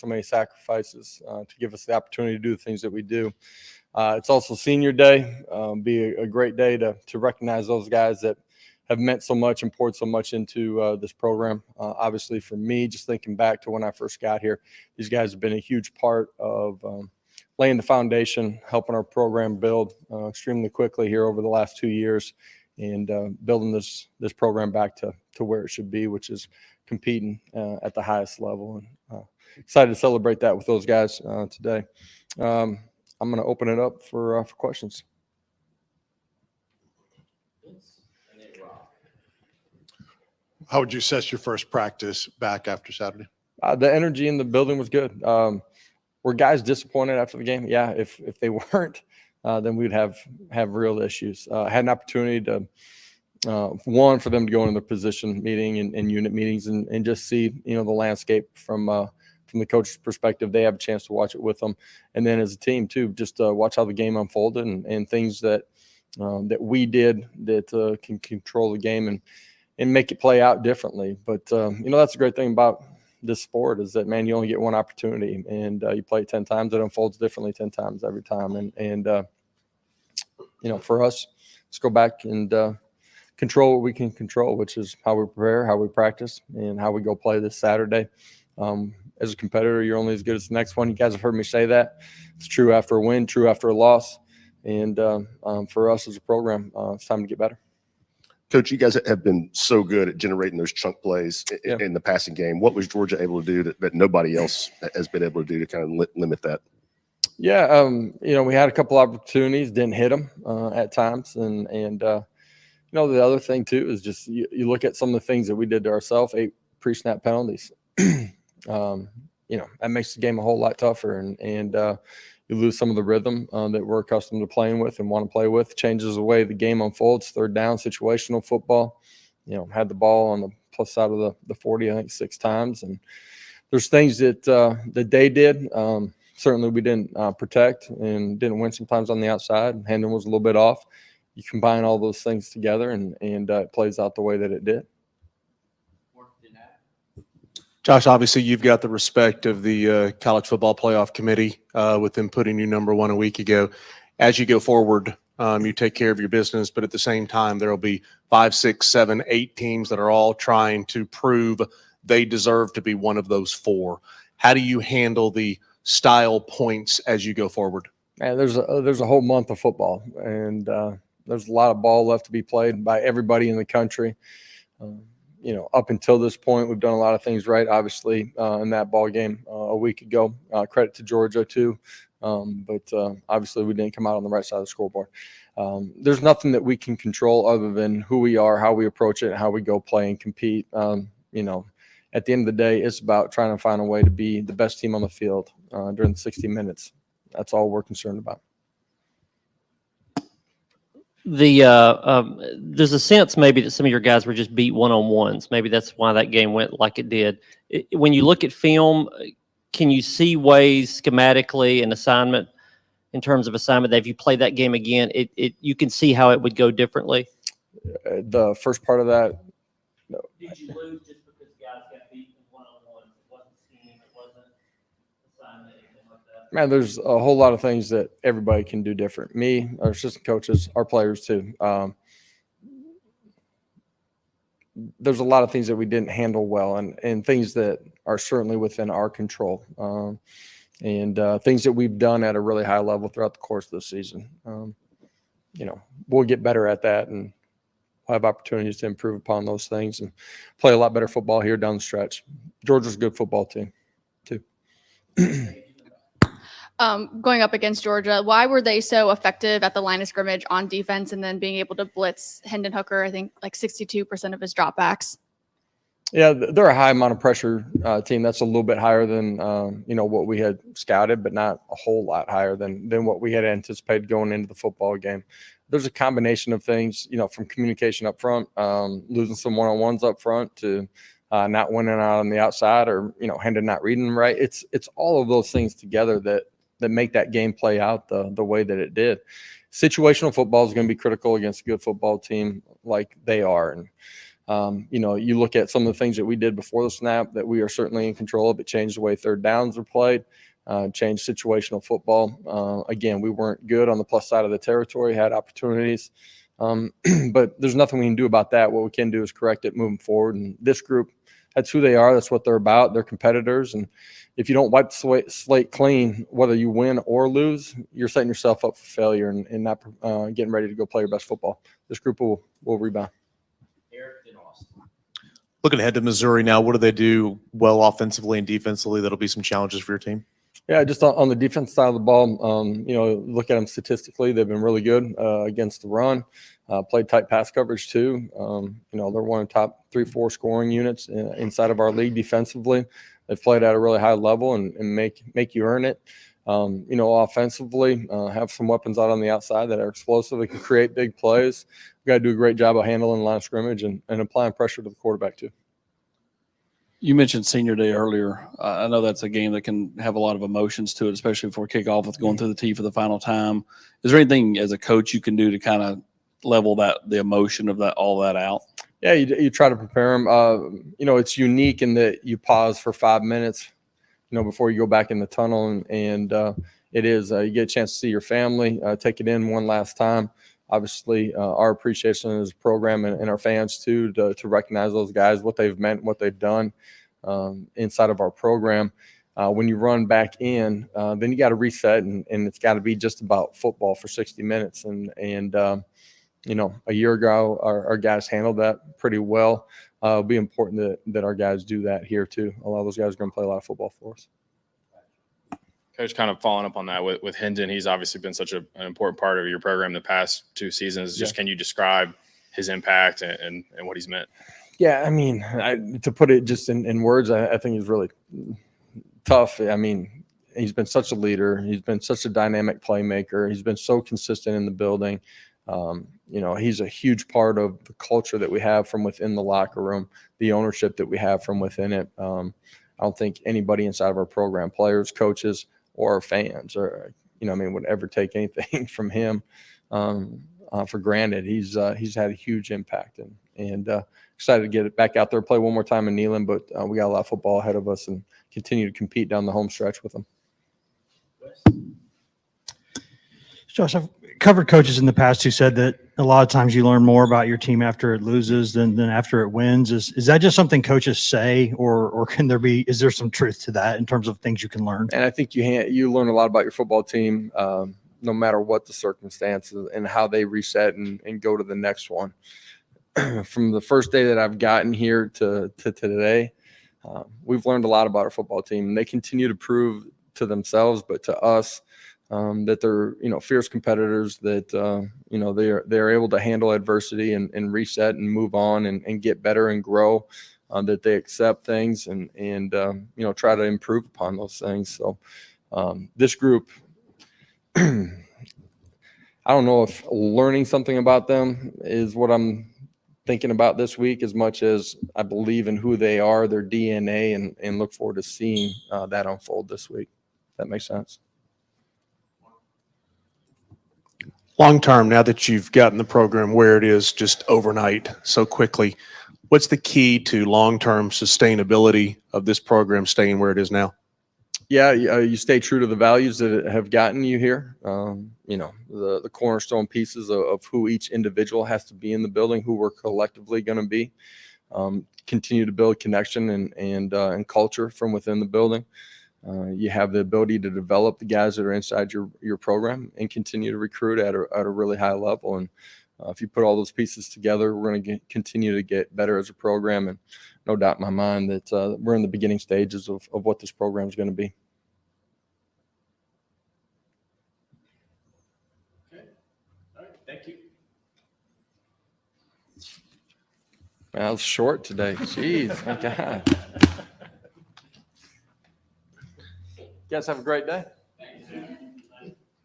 so many sacrifices to give us the opportunity to do the things that we do. It's also senior day. Be a great day to recognize those guys that have meant so much and poured so much into this program. Obviously, for me, just thinking back to when I first got here, these guys have been a huge part of laying the foundation, helping our program build extremely quickly here over the last 2 years, and building this program back to where it should be, which is competing at the highest level. And excited to celebrate that with those guys today. I'm going to open it up for questions. How would you assess your first practice back after Saturday? The energy in the building was good. Were guys disappointed after the game? Yeah, if they weren't, then we'd have real issues. Had an opportunity to, for them to go into their position meeting and unit meetings and just see, the landscape from the coach's perspective. They have a chance to watch it with them. And then as a team, too, just watch how the game unfolded and things that we did that can control the game and make it play out differently. But, that's a great thing about this sport is that, man, you only get one opportunity, and you play 10 times. It unfolds differently 10 times every time. And for us, let's go back and control what we can control, which is how we prepare, how we practice, and how we go play this Saturday. As a competitor, you're only as good as the next one. You guys have heard me say that. It's true after a win, true after a loss. And for us as a program, it's time to get better. Coach, you guys have been so good at generating those chunk plays in the passing game. What was Georgia able to do that nobody else has been able to do to kind of limit that? Yeah, we had a couple opportunities, didn't hit them at times. And the other thing, too, is just you look at some of the things that we did to ourselves, 8 pre-snap penalties. That makes the game a whole lot tougher. And you lose some of the rhythm that we're accustomed to playing with and want to play with. Changes the way the game unfolds. Third down, situational football. Had the ball on the plus side of the 40, I think, 6 times. And there's things that they did. Certainly we didn't protect and didn't win sometimes on the outside. Hendon was a little bit off. You combine all those things together, and it plays out the way that it did. Josh, obviously you've got the respect of the College Football Playoff Committee with them putting you number 1 a week ago. As you go forward, you take care of your business, but at the same time, there will be 5, 6, 7, 8 teams that are all trying to prove they deserve to be one of those 4. How do you handle the style points as you go forward? Man, there's a whole month of football, and there's a lot of ball left to be played by everybody in the country. Up until this point, we've done a lot of things right, obviously, in that ball game a week ago. Credit to Georgia, too. But obviously, we didn't come out on the right side of the scoreboard. There's nothing that we can control other than who we are, how we approach it, how we go play and compete. At the end of the day, it's about trying to find a way to be the best team on the field during the 60 minutes. That's all we're concerned about. There's a sense maybe that some of your guys were just beat one-on-ones. Maybe that's why that game went like it did. When you look at film, can you see ways schematically and assignment, in terms of assignment, that if you play that game again, you can see how it would go differently? The first part of that, no. Did you lose just because guys got beat in one-on-ones? It wasn't scheme, it wasn't assignment, anything like that? Man, there's a whole lot of things that everybody can do different. Me, our assistant coaches, our players too. There's a lot of things that we didn't handle well, and things that are certainly within our control, and things that we've done at a really high level throughout the course of the season. We'll get better at that, and we'll have opportunities to improve upon those things and play a lot better football here down the stretch. Georgia's a good football team, too. Going up against Georgia, why were they so effective at the line of scrimmage on defense and then being able to blitz Hendon Hooker, I think like 62% of his dropbacks? Yeah, they're a high amount of pressure team. That's a little bit higher than, what we had scouted, but not a whole lot higher than what we had anticipated going into the football game. There's a combination of things, from communication up front, losing some one-on-ones up front, to not winning out on the outside, or, Hendon not reading them right. It's all of those things together that make that game play out the way that it did. Situational football is going to be critical against a good football team like they are. And You look at some of the things that we did before the snap that we are certainly in control of. It changed the way third downs are played, changed situational football. Again, we weren't good on the plus side of the territory, had opportunities. But there's nothing we can do about that. What we can do is correct it moving forward. And this group, that's who they are. That's what they're about. They're competitors. And if you don't wipe the slate clean, whether you win or lose, you're setting yourself up for failure and not getting ready to go play your best football. This group will rebound. Looking ahead to Missouri now, what do they do well offensively and defensively that'll be some challenges for your team? Yeah, just on the defense side of the ball, look at them statistically. They've been really good against the run, played tight pass coverage too. They're one of the top 3-4 scoring units inside of our league defensively. They've played at a really high level and make you earn it. Offensively, have some weapons out on the outside that are explosive. They can create big plays. We've got to do a great job of handling the line of scrimmage and applying pressure to the quarterback too. You mentioned Senior Day earlier. I know that's a game that can have a lot of emotions to it, especially before kickoff with going through the tee for the final time. Is there anything as a coach you can do to kind of level the emotion of all that out? Yeah, you try to prepare them. It's unique in that you pause for 5 minutes, before you go back in the tunnel, and it is you get a chance to see your family, take it in one last time. Obviously, our appreciation as a program and our fans too to recognize those guys, what they've meant, what they've done inside of our program. When you run back in, then you got to reset, and it's got to be just about football for 60 minutes. And a year ago, our guys handled that pretty well. It'll be important that our guys do that here too. A lot of those guys are going to play a lot of football for us. Coach, kind of following up on that with Hendon, he's obviously been such an important part of your program the past 2 seasons. Just Can you describe his impact and what he's meant? Yeah, to put it just in words, I think he's really tough. He's been such a leader. He's been such a dynamic playmaker. He's been so consistent in the building. He's a huge part of the culture that we have from within the locker room, the ownership that we have from within it. I don't think anybody inside of our program, players, coaches, or our fans, would ever take anything from him for granted. He's had a huge impact, and excited to get it back out there, play one more time in Neyland, but we got a lot of football ahead of us and continue to compete down the home stretch with them. Josh, I've covered coaches in the past who said that a lot of times you learn more about your team after it loses than after it wins. Is that just something coaches say, or is there some truth to that in terms of things you can learn? And I think you learn a lot about your football team, no matter what the circumstances, and how they reset and go to the next one. From the first day that I've gotten here to today, we've learned a lot about our football team, and they continue to prove to themselves, but to us, that they're fierce competitors, that they're able to handle adversity and reset and move on and get better and grow, that they accept things and try to improve upon those things. So this group, I don't know if learning something about them is what I'm thinking about this week as much as I believe in who they are, their DNA, and look forward to seeing that unfold this week. That makes sense. Long term, now that you've gotten the program where it is just overnight so quickly, what's the key to long-term sustainability of this program staying where it is now? Yeah, you stay true to the values that have gotten you here. The cornerstone pieces of who each individual has to be in the building, who we're collectively going to be. Continue to build connection and culture from within the building. You have the ability to develop the guys that are inside your program and continue to recruit at a really high level. And if you put all those pieces together, we're going to continue to get better as a program. And no doubt in my mind that we're in the beginning stages of what this program is going to be. Okay. All right. Thank you. That was short today. Jeez, my God. You guys have a great day.